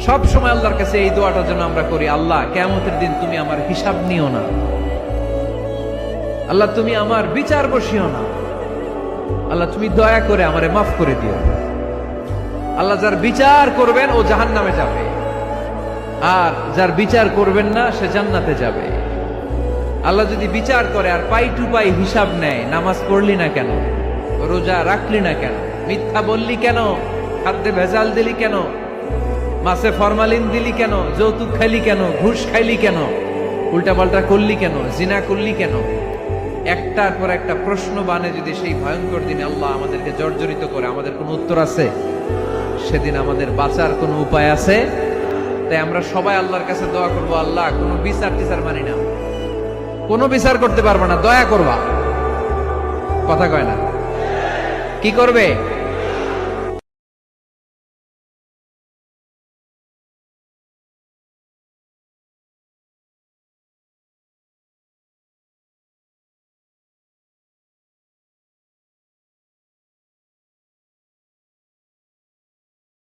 সব সময় আল্লাহর কাছে এই দোয়াটা যেন আমরা করি, আল্লাহ কিয়ামতের দিন তুমি আমার হিসাব নিও না, আল্লাহ তুমি আমার বিচার বসিও না, আল্লাহ তুমি দয়া করে আমারে মাফ করে দিও। আল্লাহ যার বিচার করবেন ও জাহান্নামে যাবে, আর যার বিচার করবেন না সে জান্নাতে যাবে। আল্লাহ যদি বিচার করে আর পাই টু পাই হিসাব নেয়, নামাজ পড়লি না কেন, রোজা রাখলি না কেন, মিথ্যা বললি কেন, খাদ্যে ভেজাল দিলি কেন, মাছে ফরমালিন দিলি কেন, যৌতুক খাইলি কেন, ঘুষ খাইলি কেন, উল্টাপাল্টা করলি কেন, জিনা করলি কেন, একটার পর একটা প্রশ্ন বানে যদি সেই ভয়ঙ্কর দিনে আল্লাহ আমাদেরকে জর্জরিত করে, আমাদের কোনো উত্তর আছে? সেদিন আমাদের বাঁচার কোনো উপায় আছে? তাই আমরা সবাই আল্লাহর কাছে দোয়া করবো, আল্লাহ কোনো বিচার টিচার মানি না, কোনো বিচার করতে পারবো না, দয়া করবা। কথা কয় না? কি করবে?